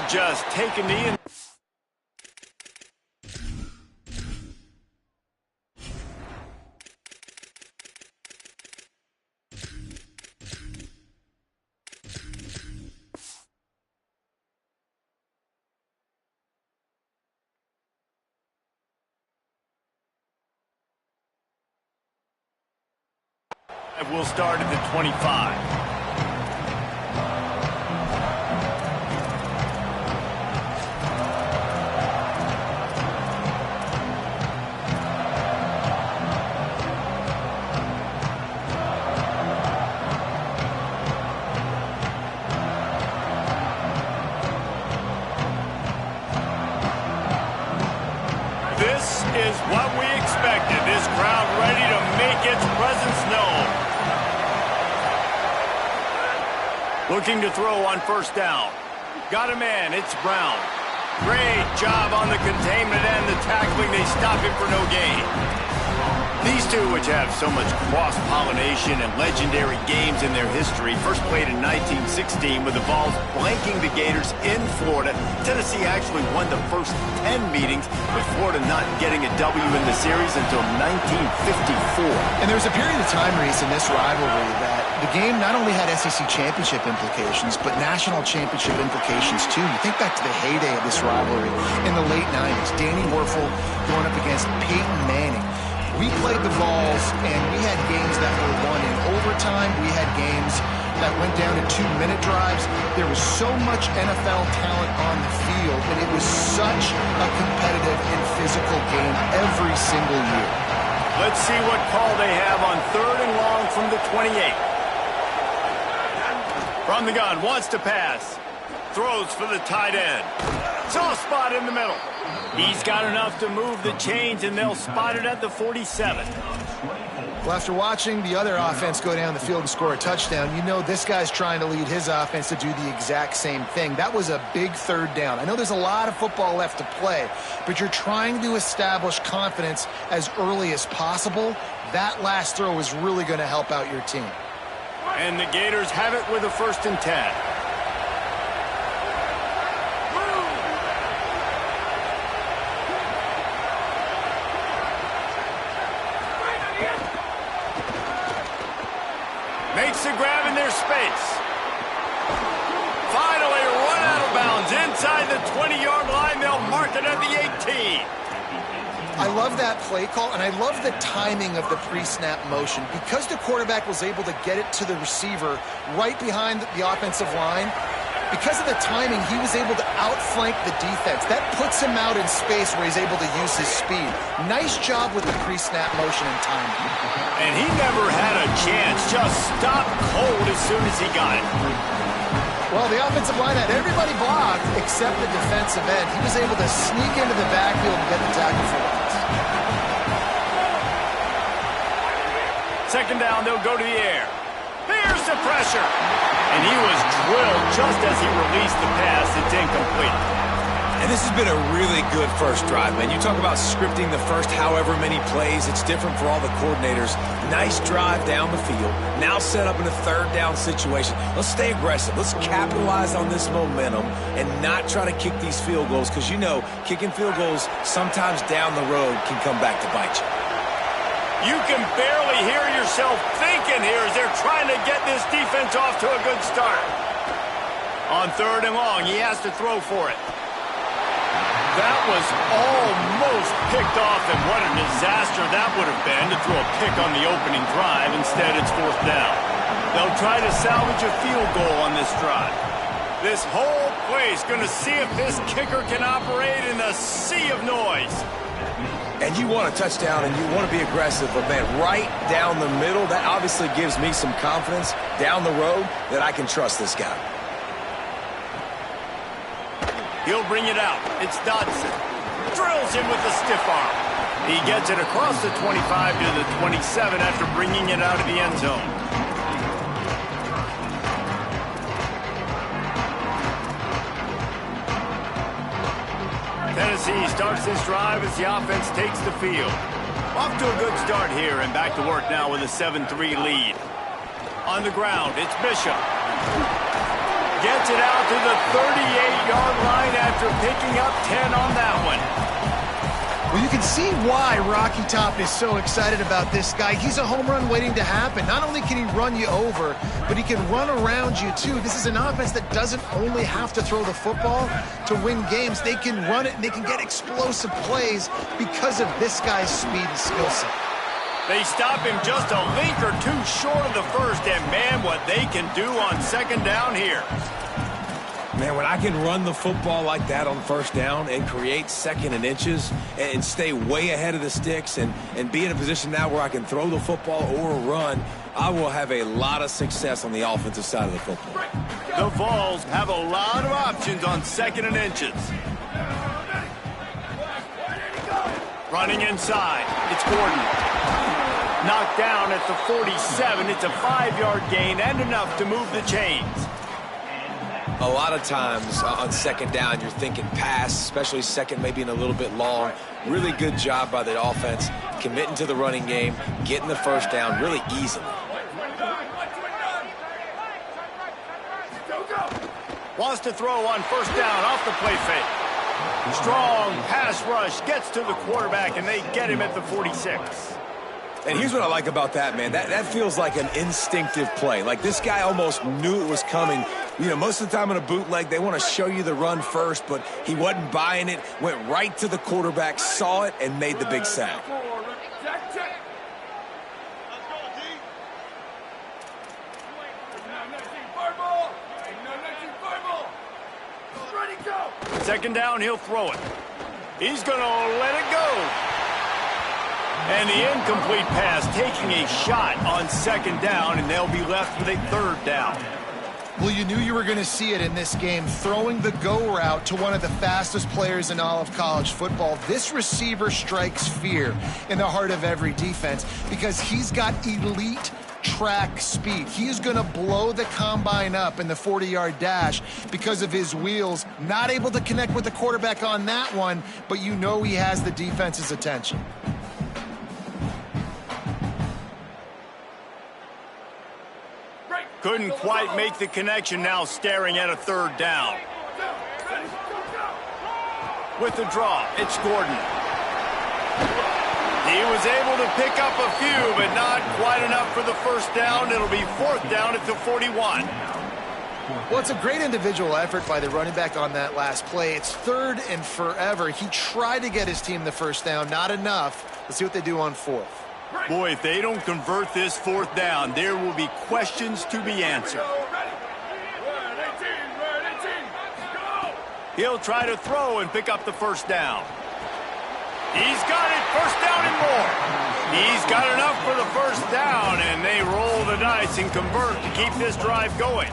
He'll just take a knee and... We'll start at the 25. This is what we expected. This crowd ready to make its presence known. Looking to throw on first down. Got a man, it's Brown. Great job on the containment and the tackling. They stop him for no gain. These two, which have so much cross-pollination and legendary games in their history, first played in 1916 with the Vols blanking the Gators in Florida. Tennessee actually won the first 10 meetings, with Florida not getting a W in the series until 1954. And there was a period of time, Reese, in this rivalry that the game not only had SEC championship implications, but national championship implications, too. You think back to the heyday of this rivalry in the late 90s. Danny Werfel going up against Peyton Manning. We played the Vols, and we had games that were won in overtime. We had games that went down to 2-minute drives. There was so much NFL talent on the field, and it was such a competitive and physical game every single year. Let's see what call they have on 3rd and long from the 28. From the gun, wants to pass. Throws for the tight end. Soft spot in the middle. He's got enough to move the chains, and they'll spot it at the 47. Well, after watching the other offense go down the field and score a touchdown, you know this guy's trying to lead his offense to do the exact same thing. That was a big 3rd down. I know there's a lot of football left to play, but you're trying to establish confidence as early as possible. That last throw is really going to help out your team. And the Gators have it with a 1st and 10. Makes a grab in their space. Finally run out of bounds inside the 20-yard line. They'll mark it at the 18. I love that play call, and I love the timing of the pre-snap motion. Because the quarterback was able to get it to the receiver right behind the offensive line, because of the timing, he was able to outflank the defense. That puts him out in space where he's able to use his speed. Nice job with the pre-snap motion and timing. And he never had a chance. Just stopped cold as soon as he got it. Well, the offensive line had everybody blocked except the defensive end. He was able to sneak into the backfield and get the tackle for loss. 2nd down, they'll go to the air. Here's the pressure. And he was drilled just as he released the pass. It's incomplete. And this has been a really good first drive, man. You talk about scripting the first however many plays. It's different for all the coordinators. Nice drive down the field. Now set up in a 3rd down situation. Let's stay aggressive. Let's capitalize on this momentum and not try to kick these field goals, because you know kicking field goals sometimes down the road can come back to bite you. You can barely hear yourself thinking here as they're trying to get this defense off to a good start. On 3rd and long, he has to throw for it. That was almost picked off, and what a disaster that would have been to throw a pick on the opening drive. Instead, it's 4th down. They'll try to salvage a field goal on this drive. This whole place going to see if this kicker can operate in the sea of noise. And you want a touchdown and you want to be aggressive, but man, right down the middle, that obviously gives me some confidence down the road that I can trust this guy. He'll bring it out. It's Dodson. Drills him with the stiff arm. He gets it across the 25 to the 27 after bringing it out of the end zone. Tennessee starts this drive as the offense takes the field. Off to a good start here, and back to work now with a 7-3 lead. On the ground, it's Bishop. Gets it out to the 38-yard line after picking up 10 on that one. Well, you can see why Rocky Top is so excited about this guy. He's a home run waiting to happen. Not only can he run you over, but he can run around you too. This is an offense that doesn't only have to throw the football to win games. They can run it and they can get explosive plays because of this guy's speed and skill set. They stop him just a link or two short of the first, and man, what they can do on second down here. Man, when I can run the football like that on first down and create second and inches and stay way ahead of the sticks and be in a position now where I can throw the football or run, I will have a lot of success on the offensive side of the football. The Vols have a lot of options on second and inches. Running inside, it's Gordon. Knocked down at the 47. It's a 5-yard gain and enough to move the chains. A lot of times on second down, you're thinking pass, especially second, maybe in a little bit long. Really good job by the offense, committing to the running game, getting the first down really easily. Wants to throw on first down off the play fake. Strong pass rush gets to the quarterback, and they get him at the 46. And here's what I like about that, man. That feels like an instinctive play. Like this guy almost knew it was coming. You know, most of the time in a bootleg, they want to show you the run first, but he wasn't buying it, went right to the quarterback, saw it, and made the big sack. Second down, he'll throw it. He's going to let it go. And the incomplete pass taking a shot on second down, and they'll be left with a third down. Well, you knew you were going to see it in this game, throwing the go route to one of the fastest players in all of college football. This receiver strikes fear in the heart of every defense because he's got elite track speed. He's going to blow the combine up in the 40-yard dash because of his wheels. Not able to connect with the quarterback on that one, but you know he has the defense's attention. Couldn't quite make the connection, now staring at a third down. With the draw, it's Gordon. He was able to pick up a few, but not quite enough for the first down. It'll be fourth down at the 41. Well, it's a great individual effort by the running back on that last play. It's third and forever. He tried to get his team the first down, not enough. Let's see what they do on fourth. Boy, if they don't convert this fourth down, there will be questions to be answered. He'll try to throw and pick up the first down. He's got it, first down and more. He's got enough for the first down, and they roll the dice and convert to keep this drive going.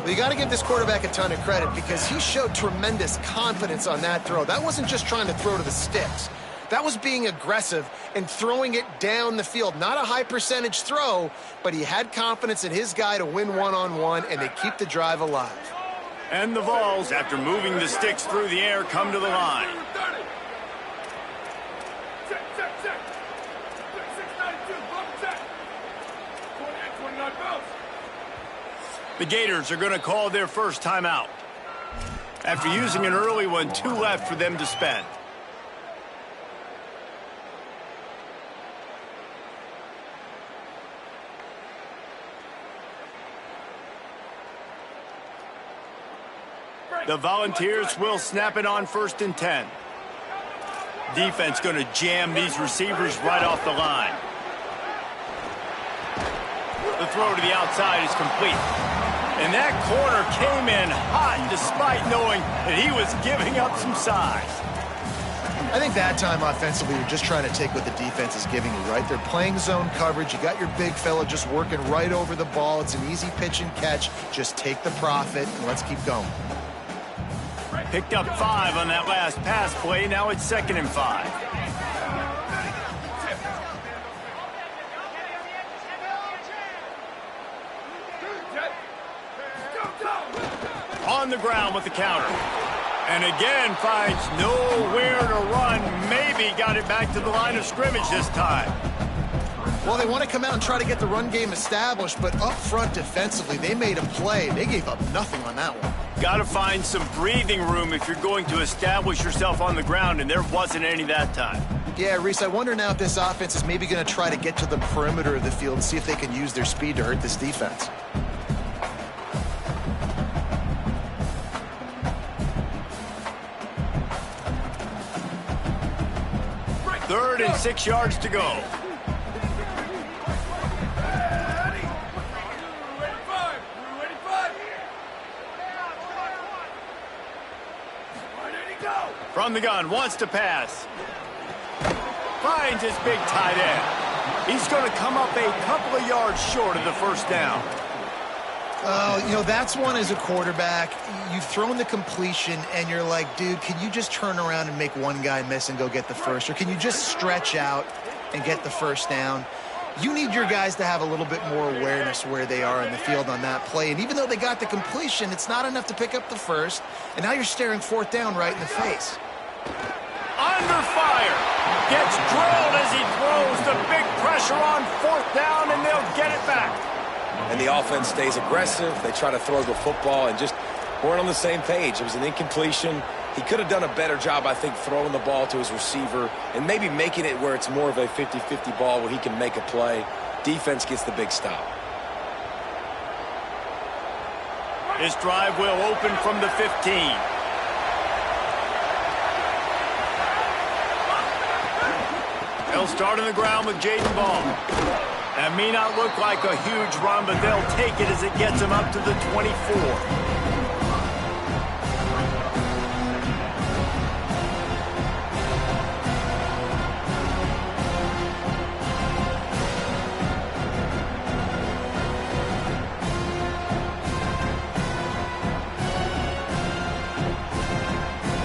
Well, you got to give this quarterback a ton of credit because he showed tremendous confidence on that throw. That wasn't just trying to throw to the sticks. That was being aggressive and throwing it down the field. Not a high percentage throw, but he had confidence in his guy to win one-on-one, and they keep the drive alive. And the Vols, after moving the sticks through the air, come to the line. The Gators are going to call their first timeout. After using an early one, 2 left for them to spend. The Volunteers will snap it on first and 10. Defense going to jam these receivers right off the line. The throw to the outside is complete. And that corner came in hot despite knowing that he was giving up some size. I think that time offensively, you're just trying to take what the defense is giving you, right? They're playing zone coverage. You got your big fella just working right over the ball. It's an easy pitch and catch. Just take the profit and let's keep going. Picked up 5 on that last pass play. Now it's 2nd and 5. On the ground with the counter. And again finds nowhere to run. Maybe got it back to the line of scrimmage this time. Well, they want to come out and try to get the run game established, but up front defensively, they made a play. They gave up nothing on that one. Got to find some breathing room if you're going to establish yourself on the ground, and there wasn't any that time. Yeah, Reese, I wonder now if this offense is maybe going to try to get to the perimeter of the field and see if they can use their speed to hurt this defense. Third and 6 yards to go. From the gun, wants to pass. Finds his big tight end. He's going to come up a couple of yards short of the first down. You know, that's one as a quarterback. You've thrown the completion, and you're like, dude, can you just turn around and make one guy miss and go get the first? Or can you just stretch out and get the first down? You need your guys to have a little bit more awareness where they are in the field on that play. And even though they got the completion, it's not enough to pick up the first. And now you're staring fourth down right in the face. Under fire. Gets drilled as he throws the big pressure on fourth down, and they'll get it back. And the offense stays aggressive. They try to throw the football and just weren't on the same page. It was an incompletion. He could have done a better job, I think, throwing the ball to his receiver and maybe making it where it's more of a 50-50 ball where he can make a play. Defense gets the big stop. This drive will open from the 15. They'll start on the ground with Jaden Ball. That may not look like a huge run, but they'll take it as it gets them up to the 24.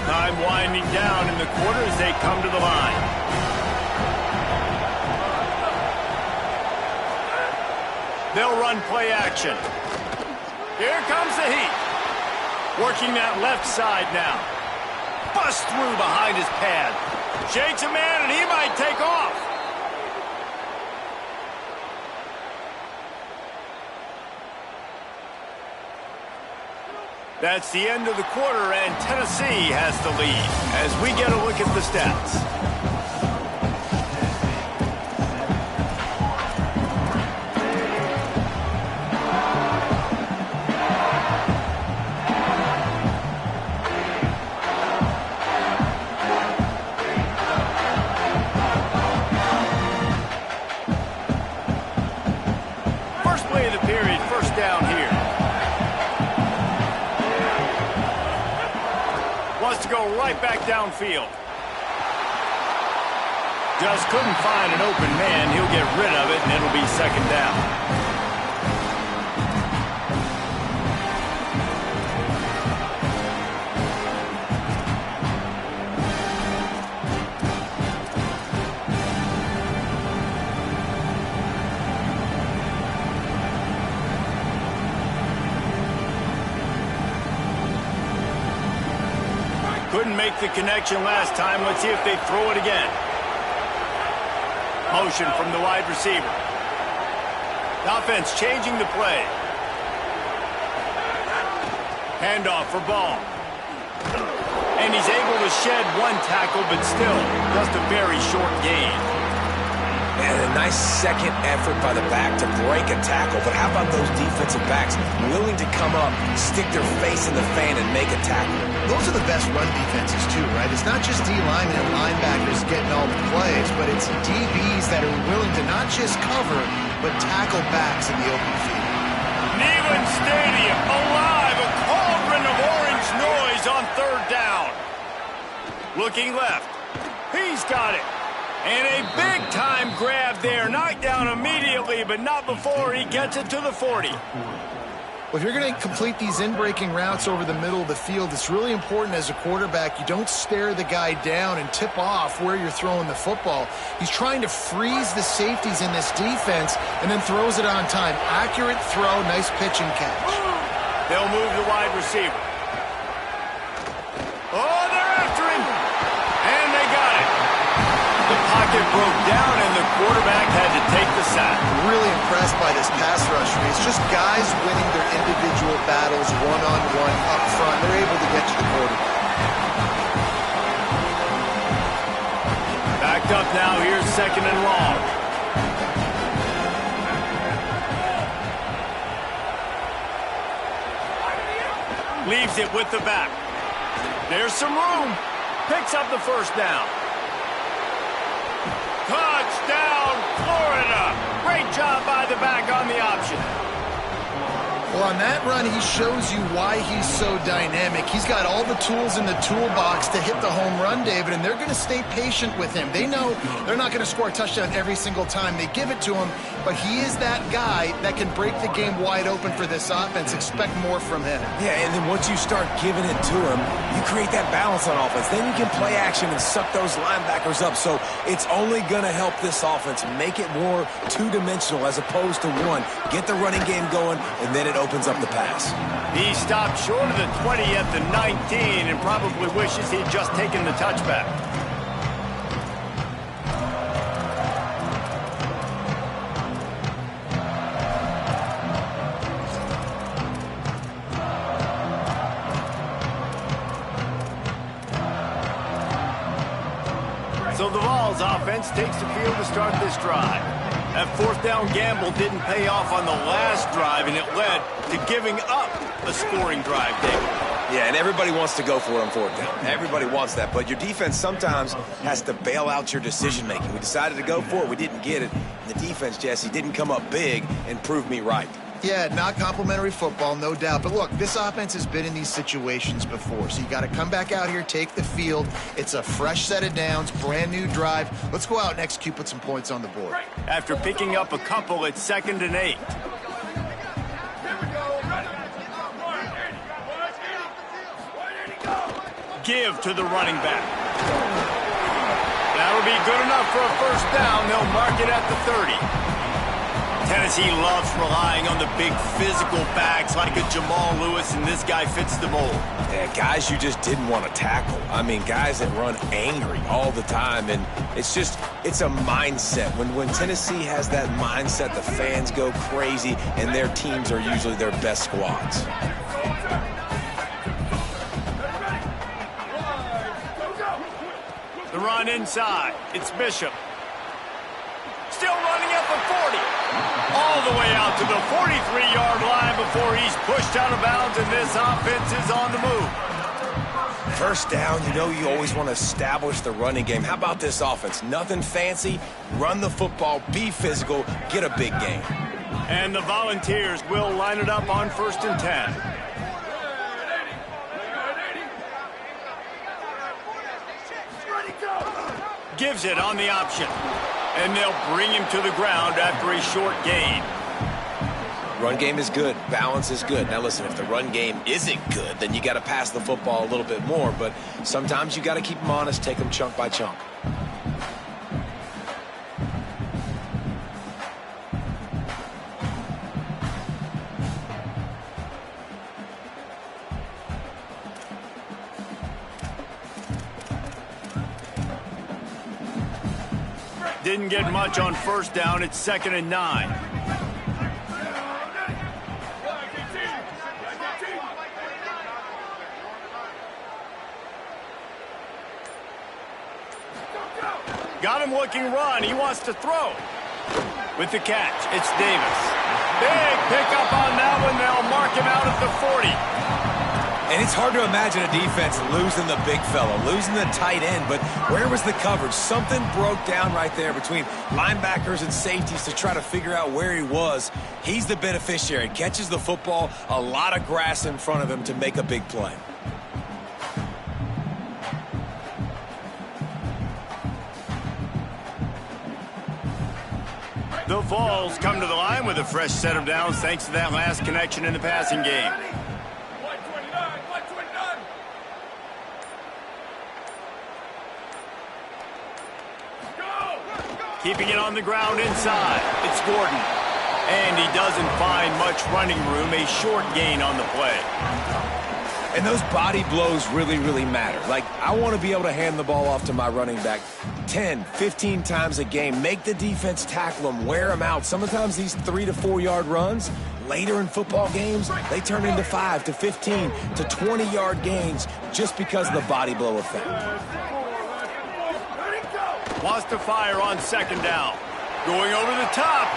Time winding down in the quarter as they come to the line. They'll run play action. Here comes the heat. Working that left side now. Bust through behind his pad. Shakes a man, and he might take off. That's the end of the quarter, and Tennessee has the lead as we get a look at the stats. First play of the period, first down here. Wants to go right back downfield. Just couldn't find an open man. He'll get rid of it, and it'll be second down. Couldn't make the connection last time. Let's see if they throw it again. Motion from the wide receiver. The offense changing the play. Handoff for Ball. And he's able to shed one tackle, but still just a very short gain. And a nice second effort by the back to break a tackle. But how about those defensive backs willing to come up, stick their face in the fan, and make a tackle? Those are the best run defenses, too, right? It's not just D-linemen and linebackers getting all the plays, but it's DBs that are willing to not just cover, but tackle backs in the open field. Neyland Stadium, alive, a cauldron of orange noise on third down. Looking left. He's got it. And a big-time grab there. Knocked down immediately, but not before he gets it to the 40. Well, if you're going to complete these in-breaking routes over the middle of the field, it's really important as a quarterback you don't stare the guy down and tip off where you're throwing the football. He's trying to freeze the safeties in this defense and then throws it on time. Accurate throw, nice pitch and catch. They'll move the wide receiver. Oh, they're after him. And they got it. The pocket broke down, and the quarterback had to take the impressed by this pass rush. It's just guys winning their individual battles one-on-one up front. They're able to get to the quarterback. Backed up now. Here's 2nd and long. Leaves it with the back. There's some room. Picks up the 1st down. Touchdown, Florida. Great job by the back on the option. Well, on that run, he shows you why he's so dynamic. He's got all the tools in the toolbox to hit the home run, David, and they're going to stay patient with him. They know they're not going to score a touchdown every single time they give it to him, but he is that guy that can break the game wide open for this offense. Expect more from him. Yeah, and then once you start giving it to him, you create that balance on offense. Then you can play action and suck those linebackers up. So it's only going to help this offense make it more two-dimensional as opposed to one. Get the running game going, and then it opens up the pass. He stopped short of the 20 at the 19 and probably wishes he'd just taken the touchback. So the Vols offense takes the field to start this drive. That 4th down gamble didn't pay off on the last drive, and it led to giving up a scoring drive, David. Yeah, and everybody wants to go for it on 4th down. Everybody wants that, but your defense sometimes has to bail out your decision-making. We decided to go for it. We didn't get it. The defense, Jesse, didn't come up big and prove me right. Yeah, not complimentary football, no doubt. But look, this offense has been in these situations before, so you got to come back out here, take the field. It's a fresh set of downs, brand new drive. Let's go out and execute, put some points on the board. After picking up a couple, it's 2nd and 8. Give to the running back. That'll be good enough for a 1st down. They'll mark it at the 30. Tennessee loves relying on the big physical backs like a Jamal Lewis, and this guy fits the mold. Yeah, guys you just didn't want to tackle. I mean, guys that run angry all the time, and it's a mindset. When Tennessee has that mindset, the fans go crazy, and their teams are usually their best squads. The run inside. It's Bishop. Still running at the 40. All the way out to the 43-yard line before he's pushed out of bounds, and this offense is on the move. 1st down, you know you always want to establish the running game. How about this offense? Nothing fancy. Run the football, be physical, get a big gain. And the Volunteers will line it up on 1st and 10. Gives it on the option. And they'll bring him to the ground after a short gain. Run game is good. Balance is good. Now, listen, if the run game isn't good, then you got to pass the football a little bit more. But sometimes you got to keep them honest, take them chunk by chunk. Didn't get much on 1st down. It's 2nd and 9. Got him looking run. He wants to throw. With the catch, it's Davis. Big pickup on that one. They'll mark him out at the 40. And it's hard to imagine a defense losing the big fella, losing the tight end, but where was the coverage? Something broke down right there between linebackers and safeties to try to figure out where he was. He's the beneficiary. Catches the football, a lot of grass in front of him to make a big play. The Vols come to the line with a fresh set of downs thanks to that last connection in the passing game. Keeping it on the ground inside. It's Gordon. And he doesn't find much running room. A short gain on the play. And those body blows really, really matter. Like, I want to be able to hand the ball off to my running back 10, 15 times a game. Make the defense tackle them, wear them out. Sometimes these 3 to 4 yard runs, later in football games, they turn into 5 to 15 to 20-yard gains just because of the body blow effect. Wants to fire on second down. Going over the top.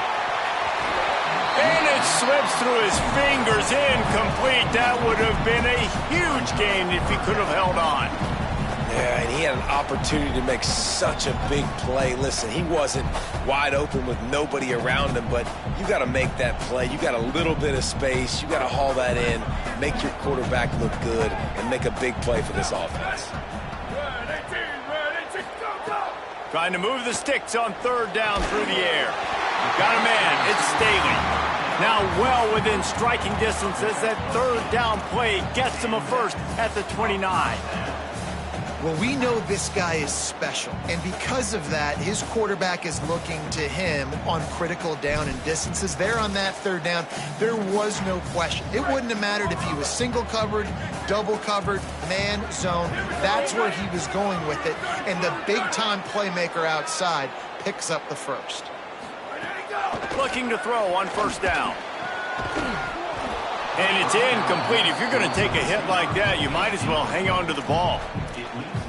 And it slips through his fingers, incomplete. That would have been a huge gain if he could have held on. Yeah, and he had an opportunity to make such a big play. Listen, he wasn't wide open with nobody around him, but you got to make that play. You got a little bit of space. You got to haul that in, make your quarterback look good, and make a big play for this offense. Trying to move the sticks on third down through the air. Got a man. It's Staley. Now well within striking distance as that third down play gets him a first at the 29. Well, we know this guy is special, and because of that, his quarterback is looking to him on critical down and distances. There on that third down, there was no question. It wouldn't have mattered if he was single covered, double covered, man zone. That's where he was going with it, and the big-time playmaker outside picks up the first. Looking to throw on first down. And it's incomplete. If you're going to take a hit like that, you might as well hang on to the ball.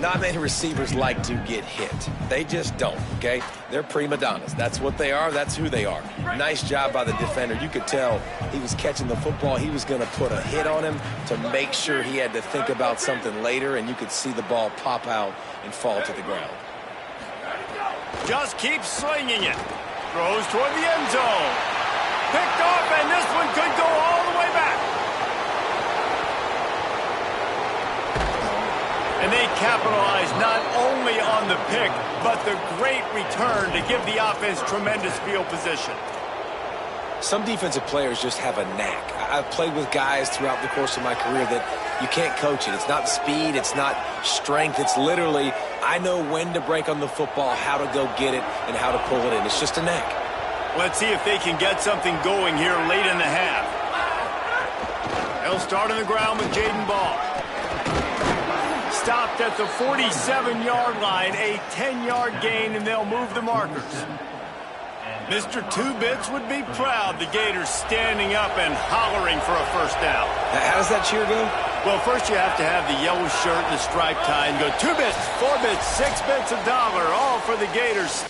Not many receivers like to get hit. They just don't, okay? They're prima donnas. That's what they are. That's who they are. Nice job by the defender. You could tell he was catching the football. He was going to put a hit on him to make sure he had to think about something later, and you could see the ball pop out and fall to the ground. Just keeps slinging it. Throws toward the end zone. Picked off, and this one could go all the way back. And they capitalize not only on the pick, but the great return to give the offense tremendous field position. Some defensive players just have a knack. I've played with guys throughout the course of my career that you can't coach it. It's not speed. It's not strength. It's literally, I know when to break on the football, how to go get it, and how to pull it in. It's just a knack. Let's see if they can get something going here late in the half. They'll start on the ground with Jaden Ball. Stopped at the 47-yard line, a 10-yard gain, and they'll move the markers. Mr. Two-Bits would be proud. The Gators standing up and hollering for a first down. How does that cheer go? Well, first you have to have the yellow shirt and the striped tie and go 2 bits, 4 bits, 6 bits, $1, all for the Gators.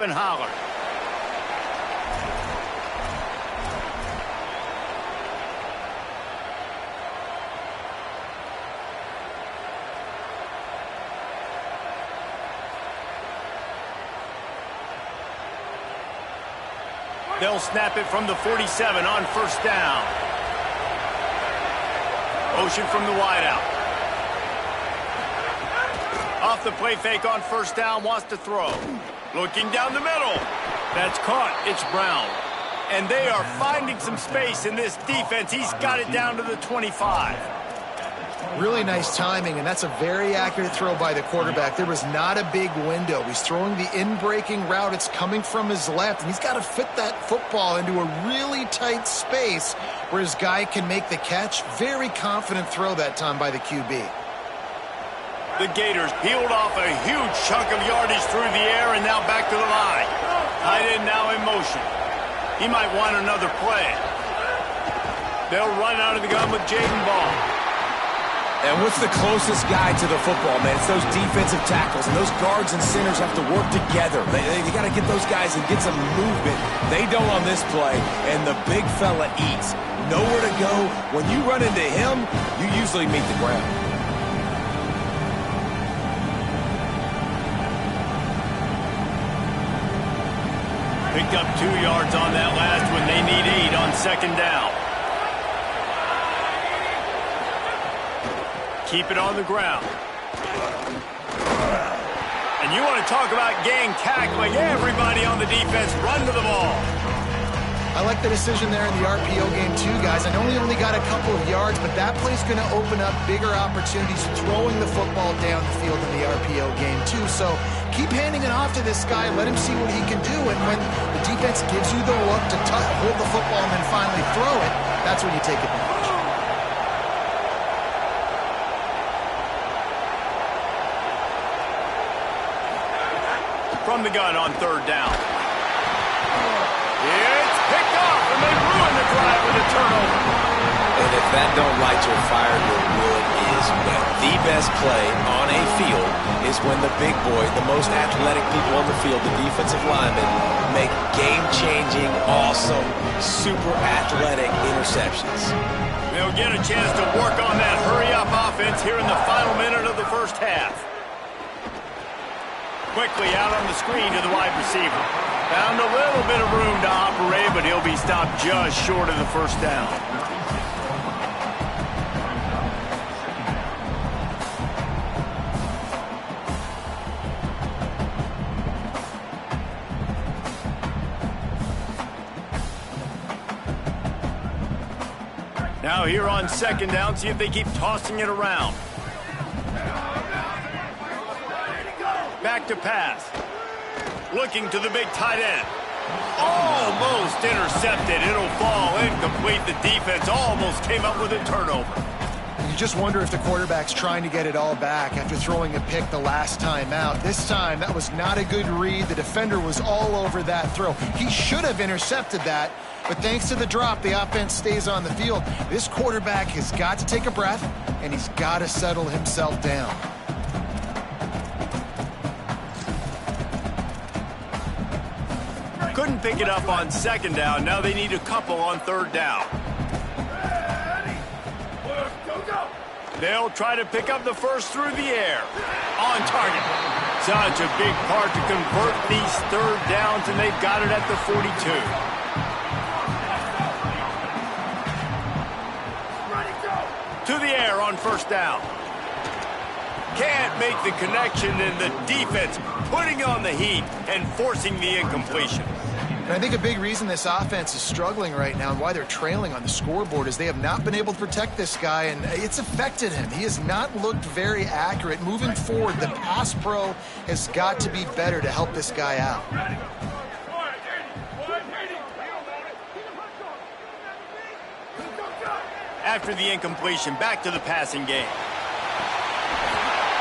And holler. They'll snap it from the 47 on first down. Motion from the wideout. Off the play fake on first down, wants to throw. Looking down the middle. That's caught. It's Brown. And they are finding some space in this defense. He's got it down to the 25. Really nice timing, and that's a very accurate throw by the quarterback. There was not a big window. He's throwing the in-breaking route. It's coming from his left, and he's got to fit that football into a really tight space where his guy can make the catch. Very confident throw that time by the QB. The Gators peeled off a huge chunk of yardage through the air and now back to the line. Tight end now in motion. He might want another play. They'll run out of the gun with Jaden Ball. And what's the closest guy to the football, man? It's those defensive tackles, and those guards and centers have to work together. They got to get those guys and get some movement. They don't on this play, and the big fella eats. Nowhere to go. When you run into him, you usually meet the ground. Picked up 2 yards on that last one. They need 8 on second down. Keep it on the ground. And you want to talk about gang tackling. Everybody on the defense run to the ball. I like the decision there in the RPO game too, guys. I know he only got a couple of yards, but that play's going to open up bigger opportunities throwing the football down the field in the RPO game too. So keep handing it off to this guy. Let him see what he can do. And when the defense gives you the look to hold the football and then finally throw it, that's when you take advantage. From the gun on third down. It's picked off, and they ruin the drive with a turnover. And if that don't light your fire, your wood is wet. The best play on a field is when the big boy, the most athletic people on the field, the defensive linemen, make game-changing, awesome, super athletic interceptions. They'll get a chance to work on that hurry-up offense here in the final minute of the first half. Quickly out on the screen to the wide receiver. Found a little bit of room to operate, but he'll be stopped just short of the first down. Now here on second down, see if they keep tossing it around. Back to pass. Looking to the big tight end. Almost intercepted. It'll fall incomplete. The defense almost came up with a turnover. You just wonder if the quarterback's trying to get it all back after throwing a pick the last time out. This time, that was not a good read. The defender was all over that throw. He should have intercepted that, but thanks to the drop, the offense stays on the field. This quarterback has got to take a breath, and he's got to settle himself down. Couldn't pick it up on second down. Now they need a couple on third down. They'll try to pick up the first through the air. On target. Such a big part to convert these third downs, and they've got it at the 42. To the air on first down. Can't make the connection, and the defense putting on the heat and forcing the incompletion. And I think a big reason this offense is struggling right now and why they're trailing on the scoreboard is they have not been able to protect this guy, and it's affected him. He has not looked very accurate. Moving forward, the pass pro has got to be better to help this guy out. After the incompletion, back to the passing game.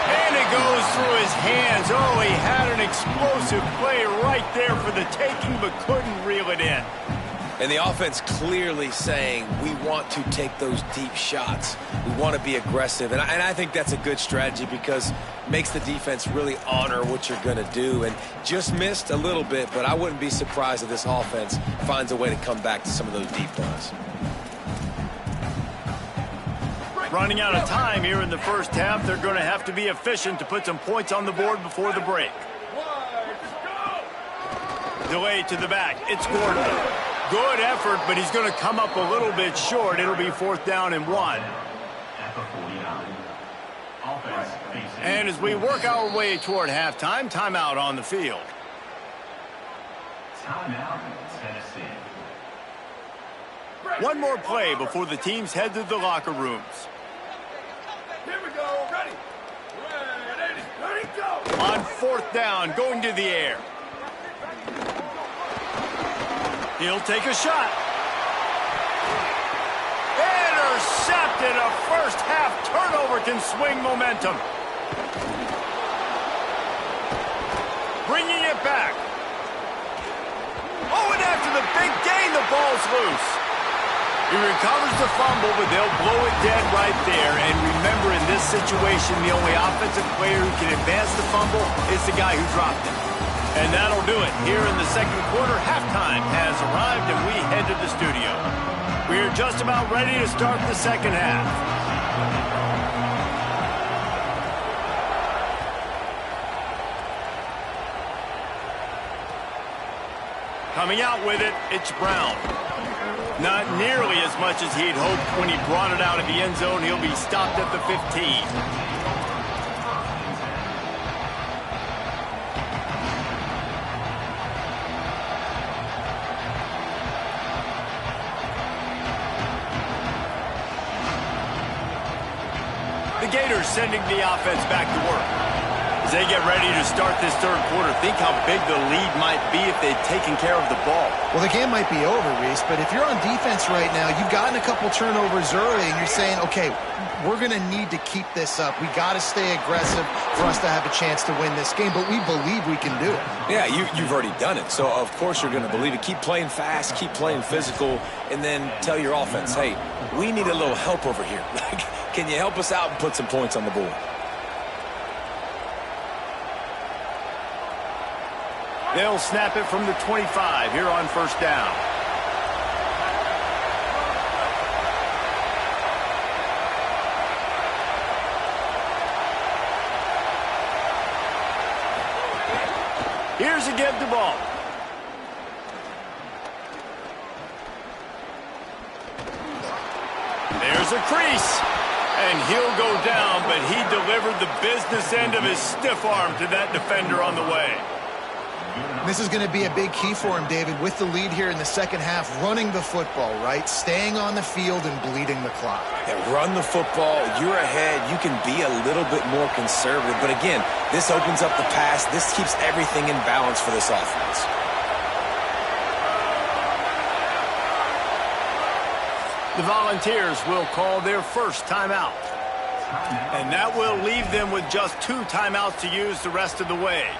And it goes through his hands. Oh, he had an explosive play right there for the taking, but couldn't reel it in. And the offense clearly saying, we want to take those deep shots. We want to be aggressive. And I think that's a good strategy because it makes the defense really honor what you're going to do. And just missed a little bit, but I wouldn't be surprised if this offense finds a way to come back to some of those deep balls. Running out of time here in the first half. They're going to have to be efficient to put some points on the board before the break. Delay to the back. It's Gordon. Good effort, but he's going to come up a little bit short. It'll be fourth down and 1. And as we work our way toward halftime, timeout on the field. Timeout, Tennessee. One more play before the teams head to the locker rooms. Here we go. Ready. Ready, go. On fourth down, going to the air. He'll take a shot. Intercepted. A first half turnover can swing momentum. Bringing it back. Oh, and after the big gain, the ball's loose. He recovers the fumble, but they'll blow it dead right there. And remember, in this situation, the only offensive player who can advance the fumble is the guy who dropped it. And that'll do it. Here in the second quarter, halftime has arrived, and we head to the studio. We are just about ready to start the second half. Coming out with it, it's Brown. Not nearly as much as he'd hoped when he brought it out of the end zone. He'll be stopped at the 15. The Gators sending the offense back to work. As they get ready to start this third quarter, think how big the lead might be if they'd taken care of the ball. Well, the game might be over, Reese, but if you're on defense right now, you've gotten a couple turnovers early, and you're saying, okay, we're going to need to keep this up. We got to stay aggressive for us to have a chance to win this game, but we believe we can do it. Yeah, you've already done it, so of course you're going to believe it. Keep playing fast, keep playing physical, and then tell your offense, hey, we need a little help over here. Can you help us out and put some points on the board? They'll snap it from the 25 here on first down. Here's a get the ball. There's a crease. And he'll go down, but he delivered the business end of his stiff arm to that defender on the way. This is going to be a big key for him, David, with the lead here in the second half, running the football, right? Staying on the field and bleeding the clock. Yeah, run the football. You're ahead. You can be a little bit more conservative. But again, this opens up the pass. This keeps everything in balance for this offense. The Volunteers will call their first timeout. And that will leave them with just 2 timeouts to use the rest of the way.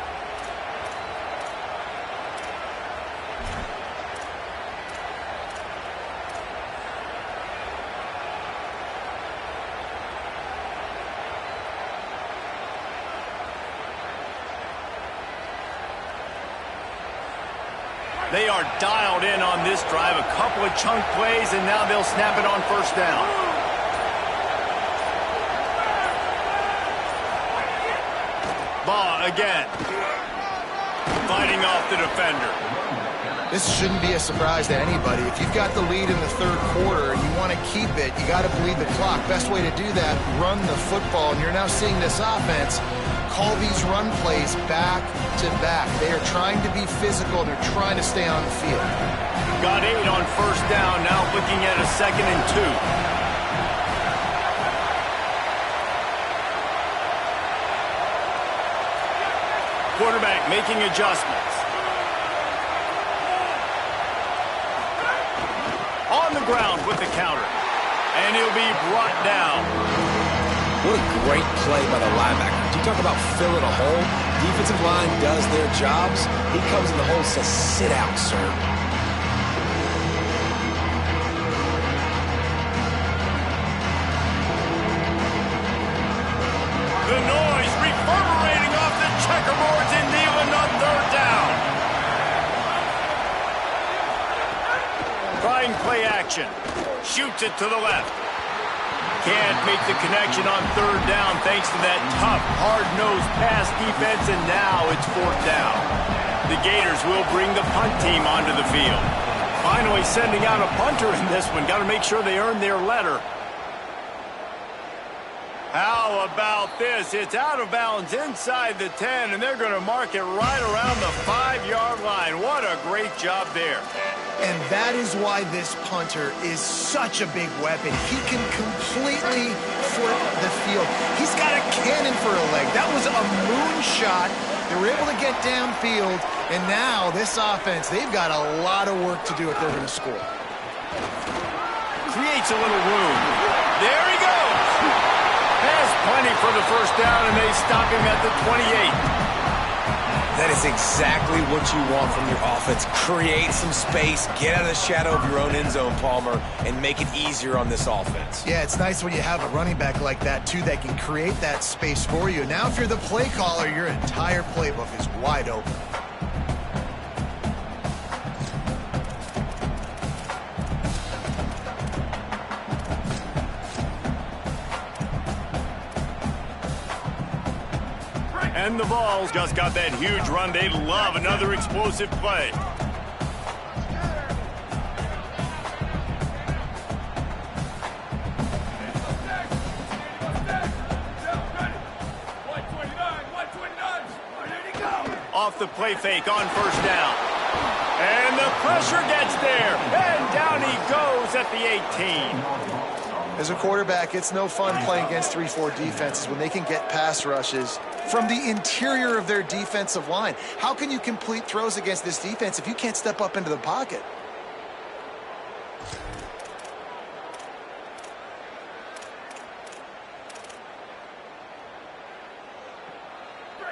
They are dialed in on this drive. A couple of chunk plays, and now they'll snap it on first down. Baugh again. Fighting off the defender. This shouldn't be a surprise to anybody. If you've got the lead in the third quarter and you want to keep it, you got to bleed the clock. Best way to do that, run the football. And you're now seeing this offense call these run plays back to back. They are trying to be physical. They're trying to stay on the field. Got 8 on first down. Now looking at a 2nd and 2. Quarterback making adjustments. On the ground with the counter. And he'll be brought down. What a great play by the linebacker. Do you talk about filling a hole? Defensive line does their jobs. He comes in the hole and says, sit out, sir. The noise reverberating off the checkerboards in Neyland on third down. Trying play action. Shoots it to the left. Can't make the connection on third down thanks to that tough, hard-nosed pass defense, and now it's fourth down. The Gators will bring the punt team onto the field. Finally sending out a punter in this one. Got to make sure they earn their letter. How about this? It's out of bounds inside the 10, and they're going to mark it right around the 5-yard line. What a great job there. And that is why this punter is such a big weapon. He can completely flip the field. He's got a cannon for a leg. That was a moonshot. They were able to get downfield, and now this offense, they've got a lot of work to do if they're going to score. Creates a little room. There he goes. Has plenty for the first down, and they stop him at the 28. That is exactly what you want from your offense. Create some space, get out of the shadow of your own end zone, Palmer, and make it easier on this offense. Yeah, it's nice when you have a running back like that, too, that can create that space for you. Now, if you're the play caller, your entire playbook is wide open. And the Vols just got that huge run. They love another explosive play. Off the play fake on first down. And the pressure gets there. And down he goes at the 18. As a quarterback, it's no fun playing against 3-4 defenses when they can get pass rushes from the interior of their defensive line. How can you complete throws against this defense if you can't step up into the pocket?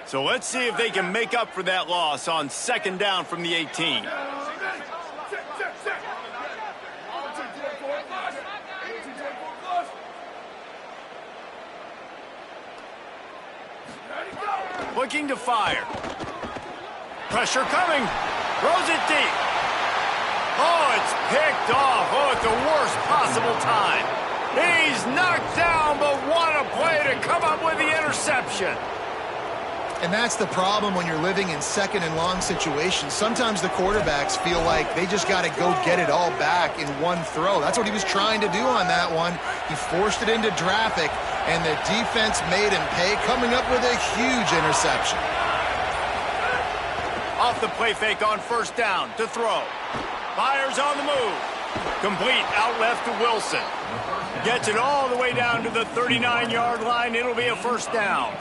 So let's see if they can make up for that loss on second down from the 18. Looking to fire. Pressure coming. Throws it deep. Oh, it's picked off. Oh, at the worst possible time. He's knocked down, but what a play to come up with the interception. And that's the problem when you're living in second and long situations. Sometimes the quarterbacks feel like they just got to go get it all back in one throw. That's what he was trying to do on that one. He forced it into traffic, and the defense made him pay, coming up with a huge interception. Off the play fake on first down to throw. Fires on the move. Complete out left to Wilson. Gets it all the way down to the 39-yard line. It'll be a first down.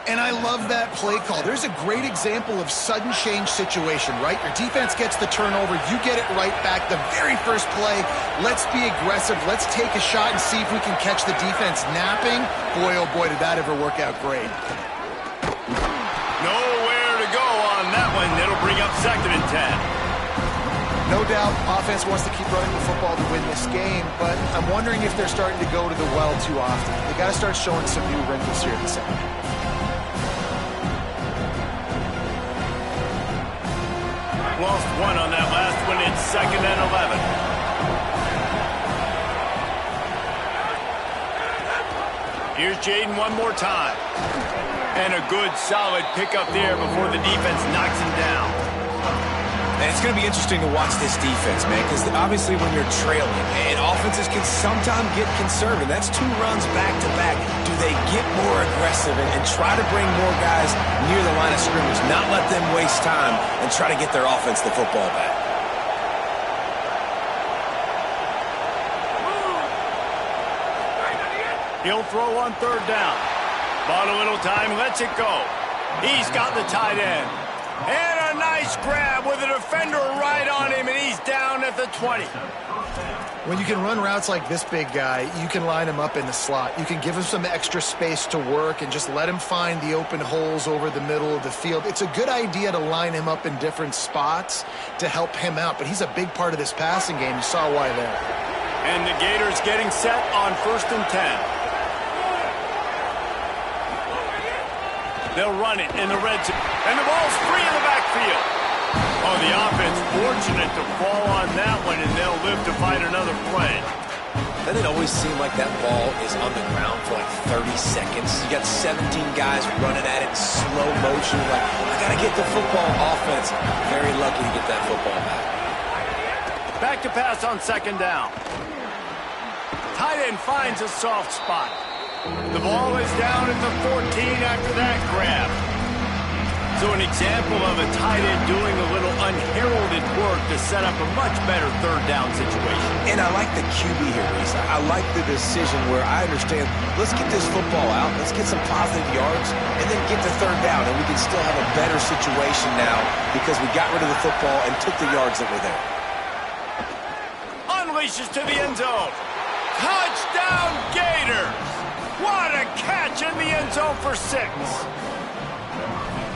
And I love that play call. There's a great example of sudden change situation, right? Your defense gets the turnover. You get it right back. The very first play, let's be aggressive. Let's take a shot and see if we can catch the defense napping. Boy, oh boy, did that ever work out great. Nowhere to go on that one. It'll bring up second and 10. No doubt, offense wants to keep running the football to win this game, but I'm wondering if they're starting to go to the well too often. They got to start showing some new wrinkles here in the second. Lost one on that last one. It's second and 11. Here's Jaden one more time. And a good, solid pickup there before the defense knocks him down. And it's going to be interesting to watch this defense, man, because obviously when you're trailing, and offenses can sometimes get conservative. That's 2 runs back-to-back. Do they get more aggressive and try to bring more guys near the line of scrimmage, not let them waste time, and try to get their offense the football back? He'll throw on third down. Bought a little time, lets it go. He's got the tight end. And a nice grab with a defender right on him, and he's down at the 20. When you can run routes like this big guy, you can line him up in the slot. You can give him some extra space to work and just let him find the open holes over the middle of the field. It's a good idea to line him up in different spots to help him out, but he's a big part of this passing game. You saw why there. And the Gators getting set on first and 10. They'll run it in the red zone. And the ball's free in the backfield. Oh, the offense fortunate to fall on that one, and they'll live to fight another play. Doesn't it always seem like that ball is on the ground for like 30 seconds? You got 17 guys running at it in slow motion. Like, I got to get the football. Offense very lucky to get that football back. Back to pass on second down. Tight end finds a soft spot. The ball is down at the 14 after that grab. So an example of a tight end doing a little unheralded work to set up a much better third down situation. And I like the QB here, Reese. I like the decision where I understand, let's get this football out, let's get some positive yards, and then get to third down, and we can still have a better situation now because we got rid of the football and took the yards that were there. Unleashes to the end zone. Touchdown Gators! What a catch in the end zone for 6.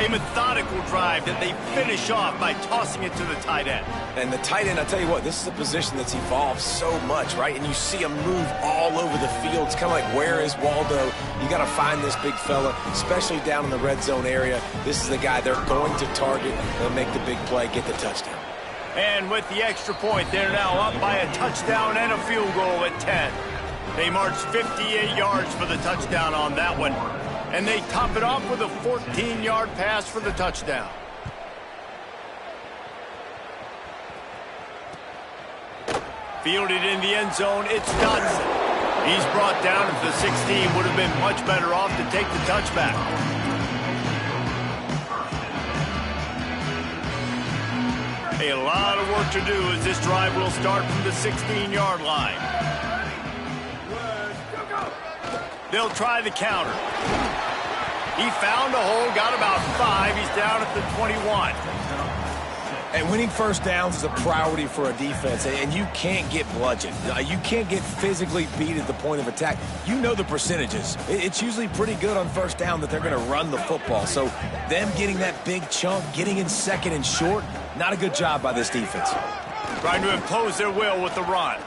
A methodical drive that they finish off by tossing it to the tight end. And the tight end, I'll tell you what, this is a position that's evolved so much, right? And you see him move all over the field. It's kind of like, where is Waldo? You got to find this big fella, especially down in the red zone area. This is the guy they're going to target. They'll make the big play, get the touchdown. And with the extra point, they're now up by a touchdown and a field goal at 10. They marched 58 yards for the touchdown on that one. And they top it off with a 14-yard pass for the touchdown. Fielded in the end zone, it's Dotson. He's brought down at the 16. Would have been much better off to take the touchback. A lot of work to do as this drive will start from the 16-yard line. They'll try the counter. He found a hole, got about 5. He's down at the 21. And winning first downs is a priority for a defense, and you can't get bludgeoned. You can't get physically beat at the point of attack. You know the percentages. It's usually pretty good on first down that they're going to run the football. So them getting that big chunk, getting in second and short, not a good job by this defense. Trying to impose their will with the run.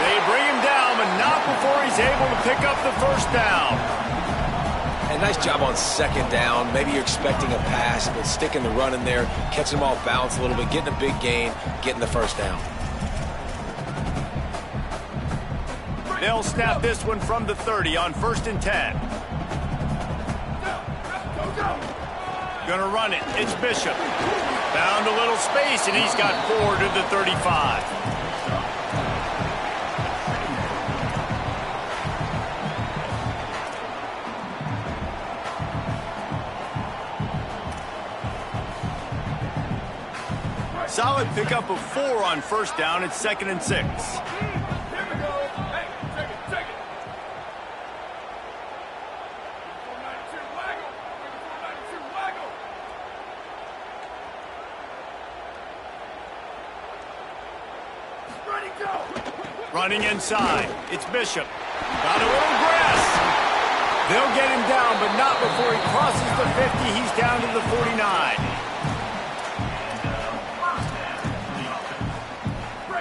They bring him down, but not before he's able to pick up the first down. And nice job on second down. Maybe you're expecting a pass, but sticking the run in there, catching them off balance a little bit, getting a big gain, getting the first down. They'll snap this one from the 30 on 1st and 10. Gonna run it. It's Bishop. Found a little space, and he's got 4 to the 35. Solid pickup of 4 on first down. It's 2nd and 6. Here we go. Hey, take it. 492, waggle. 492, waggle. Ready, go. Running inside. It's Bishop. Got a little grass. They'll get him down, but not before he crosses the 50. He's down to the 49.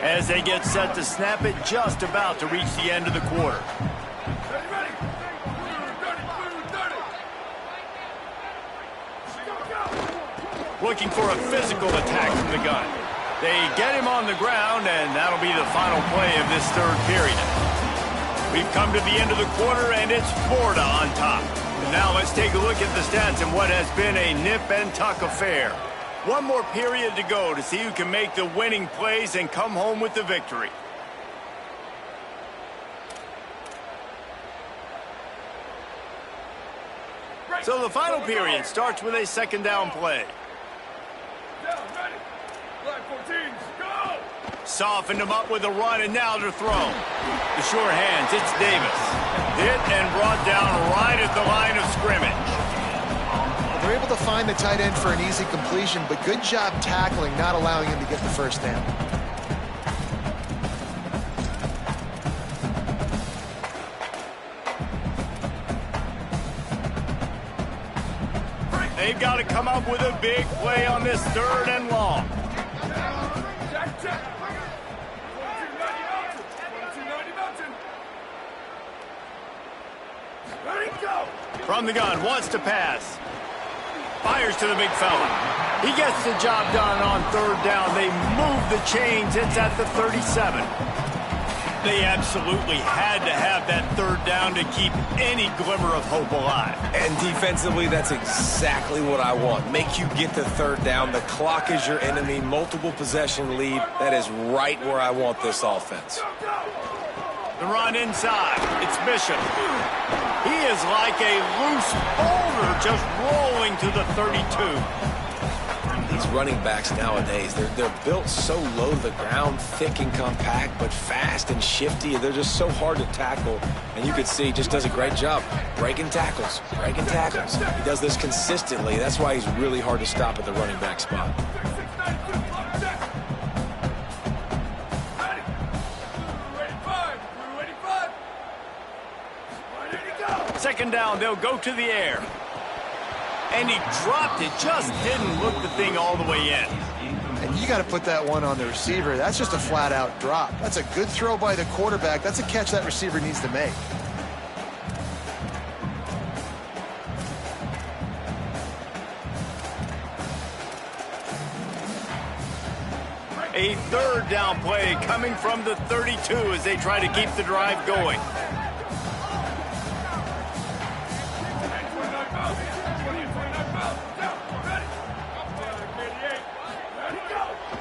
As they get set to snap it, just about to reach the end of the quarter. Ready. Looking for a physical attack from the gun. They get him on the ground, and that'll be the final play of this third period. We've come to the end of the quarter, and it's Florida on top. And now let's take a look at the stats in what has been a nip-and-tuck affair. One more period to go to see who can make the winning plays and come home with the victory. So the final period starts with a 2nd down play. Down, ready. Line 14, go! Softened him up with a run, and now they're thrown. The sure hands, it's Davis. Hit and brought down right at the line of scrimmage. They're able to find the tight end for an easy completion, but good job tackling, not allowing him to get the first down. They've got to come up with a big play on this 3rd and long. Check. 2290 Mountain. Ready, go! From the gun, wants to pass. Fires to the big fella. He gets the job done on 3rd down. They move the chains. It's at the 37. They absolutely had to have that 3rd down to keep any glimmer of hope alive. And defensively, that's exactly what I want. Make you get the 3rd down. The clock is your enemy. Multiple possession lead. That is right where I want this offense. The run inside. It's Bishop. He is like a loose boulder just rolling to the 32. These running backs nowadays, they're built so low to the ground, thick and compact, but fast and shifty. They're just so hard to tackle. And you can see he just does a great job breaking tackles, breaking tackles. He does this consistently. That's why he's really hard to stop at the running back spot. Second down, they'll go to the air. And he dropped it, just didn't look the thing all the way in. And you got to put that one on the receiver. That's just a flat-out drop. That's a good throw by the quarterback. That's a catch that receiver needs to make. A third down play coming from the 32 as they try to keep the drive going.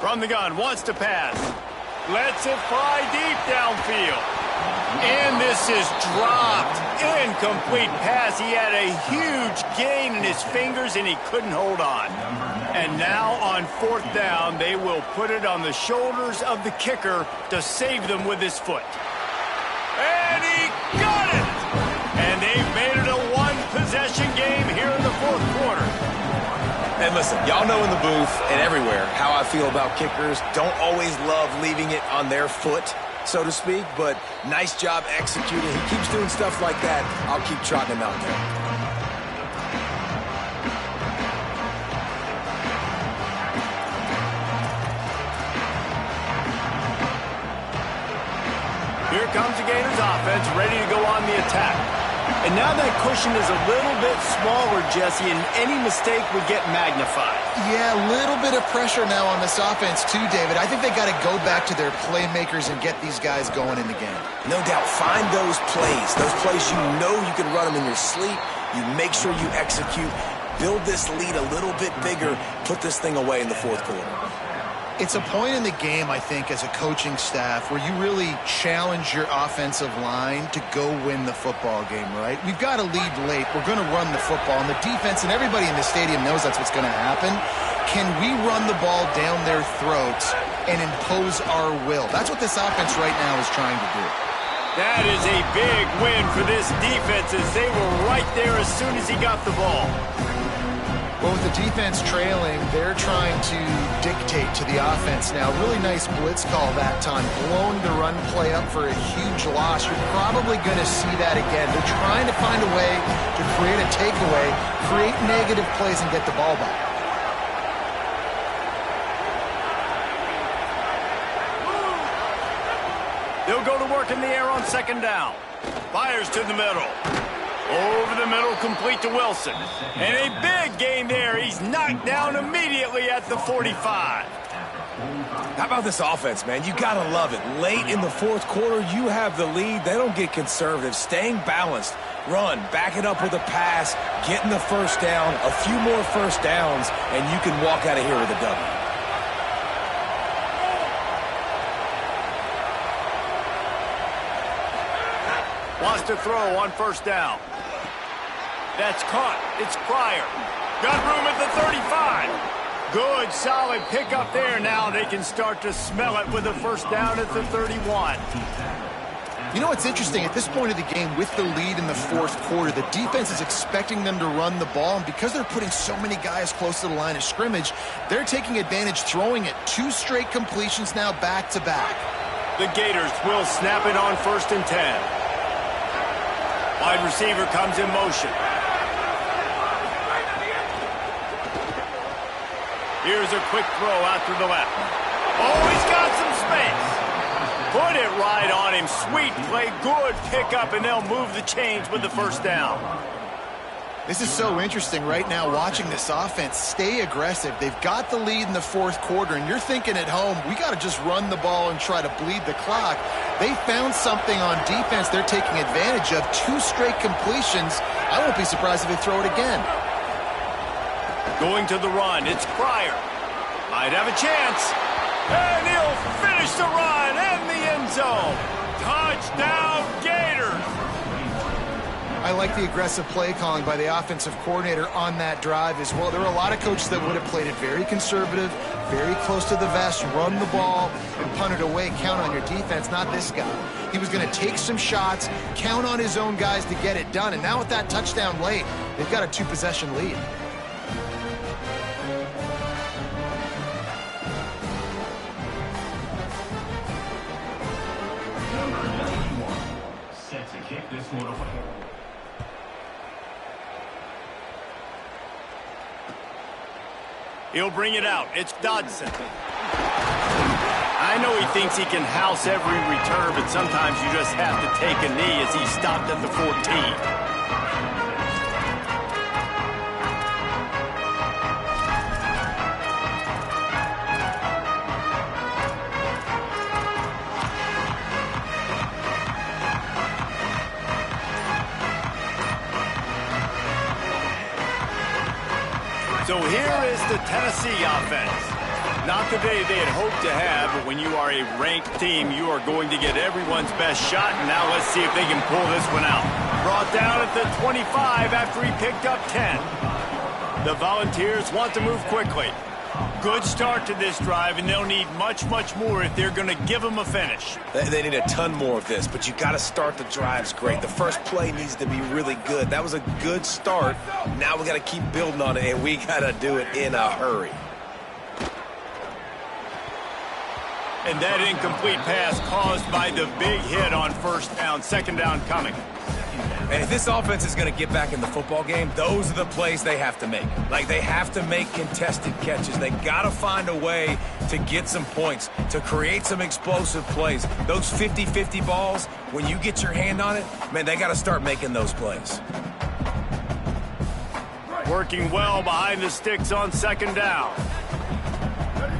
From the gun, wants to pass. Lets it fly deep downfield. And this is dropped. Incomplete pass. He had a huge gain in his fingers and he couldn't hold on. And now on fourth down, they will put it on the shoulders of the kicker to save them with his foot. And he got it! And they've made it a one-possession game here in the fourth quarter. And listen, y'all know in the booth and everywhere how I feel about kickers. Don't always love leaving it on their foot, so to speak, but nice job executing. He keeps doing stuff like that. I'll keep trotting him out there. Here comes the Gators offense, ready to go on the attack. And now that cushion is a little bit smaller, Jesse, and any mistake would get magnified. Yeah, a little bit of pressure now on this offense too, David. I think they got to go back to their playmakers and get these guys going in the game. No doubt. Find those plays you know you can run them in your sleep. You make sure you execute. Build this lead a little bit bigger. Put this thing away in the fourth quarter. It's a point in the game, I think, as a coaching staff where you really challenge your offensive line to go win the football game, right? We've got to lead late. We're going to run the football. And the defense and everybody in the stadium knows that's what's going to happen. Can we run the ball down their throats and impose our will? That's what this offense right now is trying to do. That is a big win for this defense as they were right there as soon as he got the ball. Well, with the defense trailing, they're trying to dictate to the offense now. Really nice blitz call that time, blowing the run play up for a huge loss. You're probably going to see that again. They're trying to find a way to create a takeaway, create negative plays, and get the ball back. They'll go to work in the air on second down. Fires to the middle. Over the middle, complete to Wilson. And a big gain there. He's knocked down immediately at the 45. How about this offense, man? You got to love it. Late in the fourth quarter, you have the lead. They don't get conservative. Staying balanced. Run, back it up with a pass, getting the first down, a few more first downs, and you can walk out of here with a W. Wants to throw on first down. That's caught. It's Pryor. Got room at the 35. Good, solid pickup there. Now they can start to smell it with a first down at the 31. You know what's interesting? At this point of the game, with the lead in the fourth quarter, the defense is expecting them to run the ball, and because they're putting so many guys close to the line of scrimmage, they're taking advantage, throwing it. 2 straight completions now back-to-back. The Gators will snap it on 1st and 10. Wide receiver comes in motion. Here's a quick throw out to the left. Oh, he's got some space. Put it right on him. Sweet play, good pickup, and they'll move the chains with the first down. This is so interesting right now watching this offense stay aggressive. They've got the lead in the fourth quarter, and you're thinking at home, we got to just run the ball and try to bleed the clock. They found something on defense they're taking advantage of. 2 straight completions. I won't be surprised if they throw it again. Going to the run, it's Pryor. Might have a chance. And he'll finish the run in the end zone. Touchdown, Gators! I like the aggressive play calling by the offensive coordinator on that drive as well. There are a lot of coaches that would have played it very conservative, very close to the vest, run the ball, and punt it away. Count on your defense, not this guy. He was going to take some shots, count on his own guys to get it done. And now with that touchdown late, they've got a 2-possession lead. Set to kick this one away. He'll bring it out. It's Dodson. I know he thinks he can house every return, but sometimes you just have to take a knee as he stopped at the 14. So here is the Tennessee offense. Not the day they had hoped to have, but when you are a ranked team, you are going to get everyone's best shot. And now let's see if they can pull this one out. Brought down at the 25 after he picked up 10. The Volunteers want to move quickly. Good start to this drive, and they'll need much, much more if they're going to give them a finish. They need a ton more of this, but you got to start the drives great. The first play needs to be really good. That was a good start. Now we got to keep building on it, and we got to do it in a hurry. And that incomplete pass caused by the big hit on first down, second down coming. And if this offense is going to get back in the football game, those are the plays they have to make. Like, they have to make contested catches. They got to find a way to get some points, to create some explosive plays. Those 50-50 balls, when you get your hand on it, man, they got to start making those plays. Working well behind the sticks on second down.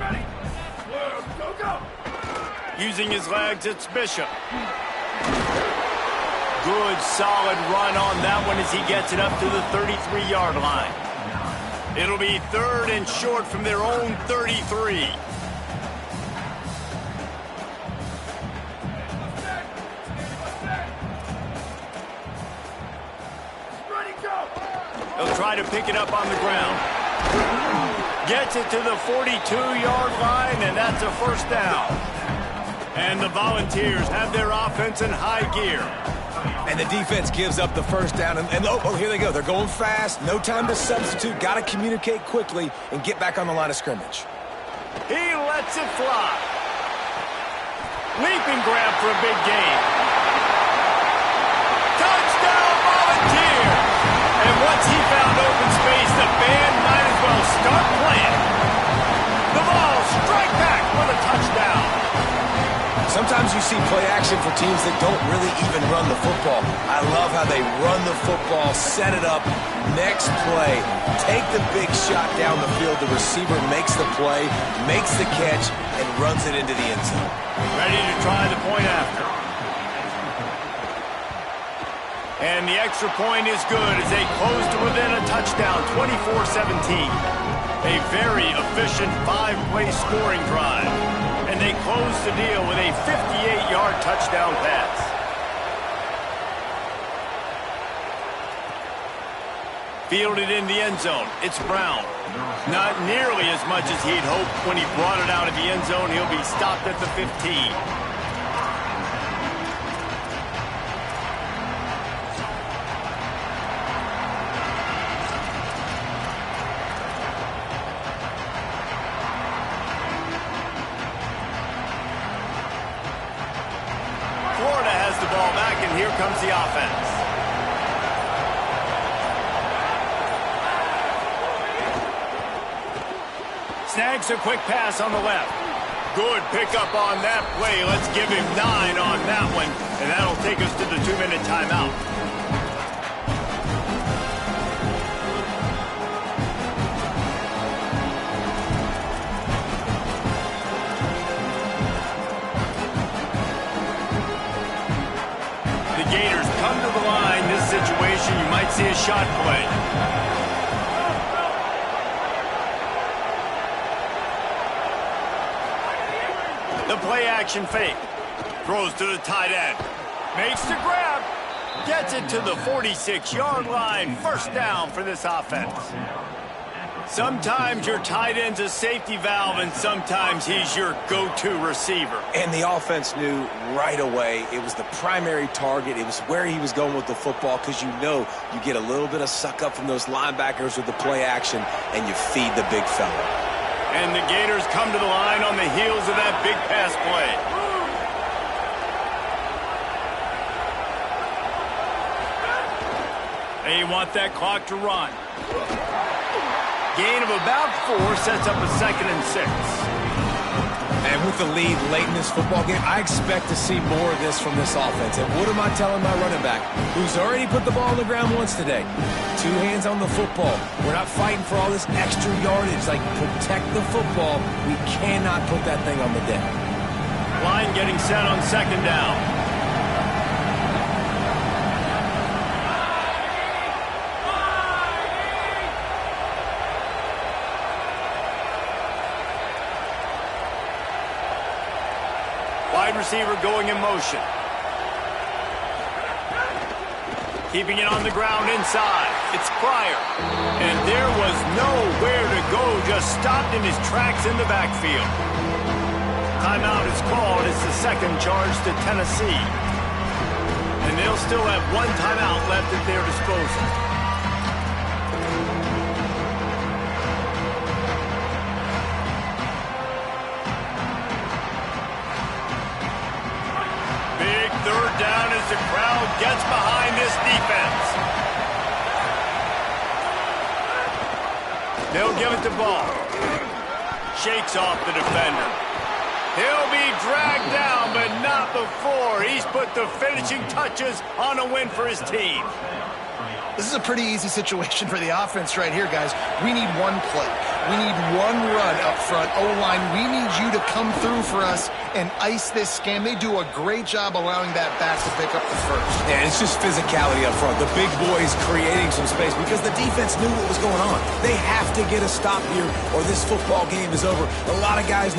Ready? Go, go! Using his legs, it's Bishop. Good, solid run on that one as he gets it up to the 33-yard line. It'll be third and short from their own 33. Ready, go! He'll try to pick it up on the ground. Gets it to the 42-yard line, and that's a first down. And the Volunteers have their offense in high gear. And the defense gives up the first down. And oh, here they go. They're going fast. No time to substitute. Got to communicate quickly and get back on the line of scrimmage. He lets it fly. Leaping grab for a big gain. Touchdown, Volunteer! And once he found open space, the band might as well start playing. The Vols strike back for the touchdown. Sometimes you see play action for teams that don't really even run the football. I love how they run the football, set it up, next play, take the big shot down the field. The receiver makes the play, makes the catch, and runs it into the end zone. Ready to try the point after. And the extra point is good as they close to within a touchdown, 24-17. A very efficient 5-play scoring drive. And they close the deal with a 58-yard touchdown pass. Fielded in the end zone. It's Brown. Not nearly as much as he'd hoped when he brought it out of the end zone. He'll be stopped at the 15. Here comes the offense. Snags a quick pass on the left. Good pickup on that play. Let's give him 9 on that one, and that'll take us to the 2-minute timeout. Gators come to the line. This situation, you might see a shot play. The play action fake. Throws to the tight end. Makes the grab. Gets it to the 46-yard line. First down for this offense. Sometimes your tight end's a safety valve, and sometimes he's your go-to receiver. And the offense knew right away it was the primary target. It was where he was going with the football, because you know you get a little bit of suck up from those linebackers with the play action, and you feed the big fella. And the Gators come to the line on the heels of that big pass play. They want that clock to run. Gain of about 4 sets up a 2nd and 6. And with the lead late in this football game, I expect to see more of this from this offense. And what am I telling my running back, who's already put the ball on the ground once today? 2 hands on the football. We're not fighting for all this extra yardage. Like, protect the football. We cannot put that thing on the deck. Line getting set on 2nd down. Wide receiver going in motion. Keeping it on the ground inside. It's Pryor. And there was nowhere to go. Just stopped in his tracks in the backfield. Timeout is called. It's the 2nd charge to Tennessee. And they'll still have 1 timeout left at their disposal. Third down as the crowd gets behind this defense. They'll give it to Ball. Shakes off the defender. He'll be dragged down, but not before he's put the finishing touches on a win for his team. This is a pretty easy situation for the offense right here, guys. We need 1 play. We need 1 run up front. O-line, we need you to come through for us and ice this scam. They do a great job allowing that back to pick up the first. Yeah, it's just physicality up front. The big boys creating some space because the defense knew what was going on. They have to get a stop here or this football game is over. A lot of guys